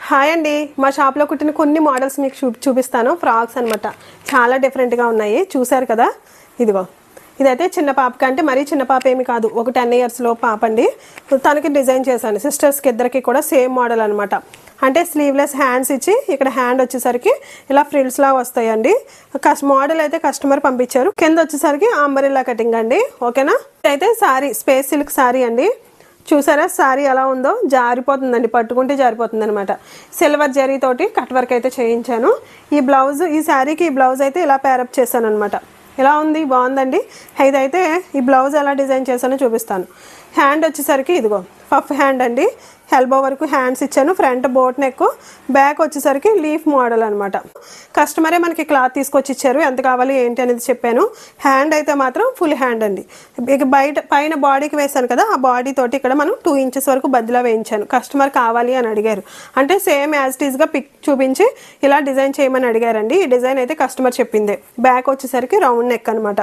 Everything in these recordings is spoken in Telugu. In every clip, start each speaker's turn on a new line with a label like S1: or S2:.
S1: హాయ్ అండి, మా షాప్లో కుట్టిన కొన్ని మోడల్స్ మీకు చూపిస్తాను. ఫ్రాక్స్ అనమాట, చాలా డిఫరెంట్గా ఉన్నాయి. చూసారు కదా, ఇదిగో ఇదైతే చిన్న పాపకి, అంటే మరీ చిన్న పాప ఏమి కాదు, ఒక 10 ఇయర్స్లో పాప అండి. తనకి డిజైన్ చేశాను. సిస్టర్స్కి ఇద్దరికి కూడా సేమ్ మోడల్ అనమాట. అంటే స్లీవ్లెస్ హ్యాండ్స్ ఇచ్చి ఇక్కడ హ్యాండ్ వచ్చేసరికి ఇలా ఫ్రిల్స్ లాగా వస్తాయండి. మోడల్ అయితే కస్టమర్ పంపించారు. కింద వచ్చేసరికి అంబరిల్లా కటింగ్ అండి. ఓకేనా. అయితే సారీ స్పేస్ సిల్క్ సారీ అండి. చూసారా సారీ ఎలా ఉందో, జారిపోతుందండి, పట్టుకుంటే జారిపోతుంది అనమాట. సిల్వర్ జరీ తోటి కట్ వర్క్ అయితే చేయించాను. ఈ బ్లౌజ్, ఈ శారీకి ఈ బ్లౌజ్ అయితే ఇలా పేరప్ చేశాను అనమాట. ఎలా ఉంది, బాగుందండి. ఇదైతే ఈ బ్లౌజ్ ఎలా డిజైన్ చేశానో చూపిస్తాను. హ్యాండ్ వచ్చేసరికి ఇదిగో పఫ్ హ్యాండ్ అండి. ఎల్బో వరకు హ్యాండ్స్ ఇచ్చాను. ఫ్రంట్ బోట్ నెక్, బ్యాక్ వచ్చేసరికి లీఫ్ మోడల్ అనమాట. కస్టమరే మనకి క్లాత్ తీసుకొచ్చి ఇచ్చారు, ఎంత కావాలి ఏంటి అనేది చెప్పాను. హ్యాండ్ అయితే మాత్రం ఫుల్ హ్యాండ్ అండి. ఇక బయట పైన బాడీకి వేసాను కదా, ఆ బాడీ తోటి ఇక్కడ మనం 2 ఇంచెస్ వరకు బద్దలా వేయించాను. కస్టమర్ కావాలి అని అడిగారు, అంటే సేమ్ యాజ్ ఇట్ ఈస్గా పిక్ చూపించి ఇలా డిజైన్ చేయమని అడిగారండి. ఈ డిజైన్ అయితే కస్టమర్ చెప్పిందే. బ్యాక్ వచ్చేసరికి రౌండ్ నెక్ అనమాట.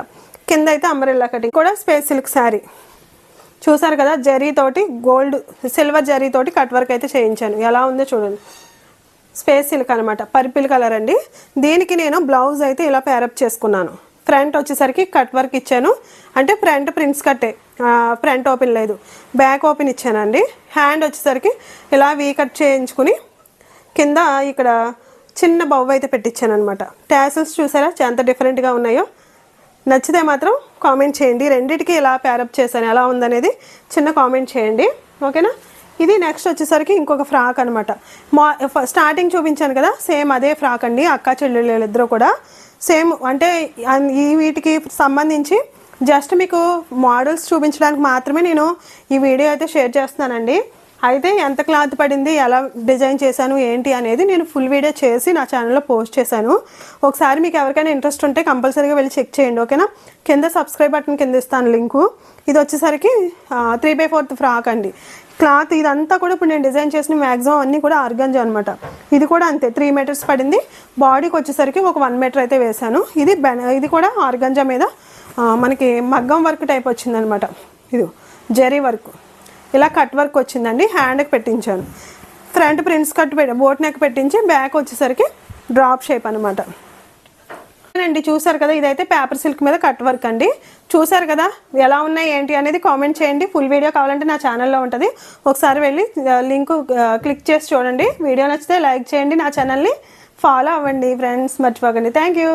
S1: కింద అయితే అంబ్రెల్లా కటింగ్, కూడా స్పేస్ సిల్క్ శారీ. చూసారు కదా, జరీతోటి గోల్డ్ సిల్వర్ జరీతోటి కట్ వర్క్ అయితే చేయించాను. ఎలా ఉందో చూడండి. స్పేస్ సిల్క్ అనమాట, పర్పిల్ కలర్ అండి. దీనికి నేను బ్లౌజ్ అయితే ఇలా పేరప్ చేసుకున్నాను. ఫ్రంట్ వచ్చేసరికి కట్ వర్క్ ఇచ్చాను, అంటే ఫ్రంట్ ప్రింట్స్ కట్టే, ఫ్రంట్ ఓపెన్ లేదు, బ్యాక్ ఓపెన్ ఇచ్చానండి. హ్యాండ్ వచ్చేసరికి ఇలా వీ కట్ చేయించుకుని కింద ఇక్కడ చిన్న బౌ అయితే పెట్టించాను అనమాట. ట్యాసిల్స్ చూసారా ఎంత డిఫరెంట్గా ఉన్నాయో. నచ్చితే మాత్రం కామెంట్ చేయండి. రెండిటికి ఇలా ప్యారప్ చేశాను, ఎలా ఉందనేది చిన్న కామెంట్ చేయండి. ఓకేనా. ఇది నెక్స్ట్ వచ్చేసరికి ఇంకొక ఫ్రాక్ అనమాట. స్టార్టింగ్ చూపించాను కదా, సేమ్ అదే ఫ్రాక్ అండి. అక్క చెల్లెళ్ళు ఇద్దరు కూడా సేమ్. అంటే ఈ వీటికి సంబంధించి జస్ట్ మీకు మోడల్స్ చూపించడానికి మాత్రమే నేను ఈ వీడియో అయితే షేర్ చేస్తున్నానండి. అయితే ఎంత క్లాత్ పడింది, ఎలా డిజైన్ చేశాను ఏంటి అనేది నేను ఫుల్ వీడియో చేసి నా ఛానల్లో పోస్ట్ చేశాను. ఒకసారి మీకు ఎవరికైనా ఇంట్రెస్ట్ ఉంటే కంపల్సరీగా వెళ్ళి చెక్ చేయండి. ఓకేనా. కింద సబ్స్క్రైబ్ బటన్ కింద ఇస్తాను లింకు. ఇది వచ్చేసరికి 3/4 ఫ్రాక్ అండి. క్లాత్ ఇదంతా కూడా ఇప్పుడు నేను డిజైన్ చేసిన మ్యాక్సిమం అన్నీ కూడా ఆర్గంజా అనమాట. ఇది కూడా అంతే, 3 మీటర్స్ పడింది. బాడీకి వచ్చేసరికి ఒక 1 మీటర్ అయితే వేశాను. ఇది కూడా ఆర్గంజా మీద మనకి మగ్గం వర్క్ టైప్ వచ్చిందనమాట. ఇది జరీ వర్క్, ఇలా కట్ వర్క్ వచ్చిందండి. హ్యాండ్కి పెట్టించాను. Front prints cut boat neck పెట్టించి బ్యాక్ వచ్చేసరికి డ్రాప్ షేప్ అనమాట అండి. చూసారు కదా, ఇదైతే పేపర్ సిల్క్ మీద కట్ వర్క్ అండి. చూసారు కదా, ఎలా ఉన్నాయి ఏంటి అనేది కామెంట్ చేయండి. ఫుల్ వీడియో కావాలంటే నా ఛానల్లో ఉంటుంది, ఒకసారి వెళ్ళి లింక్ క్లిక్ చేసి చూడండి. వీడియో నచ్చితే లైక్ చేయండి, నా ఛానల్ని ఫాలో అవ్వండి ఫ్రెండ్స్, మర్చిపోకండి. Thank you.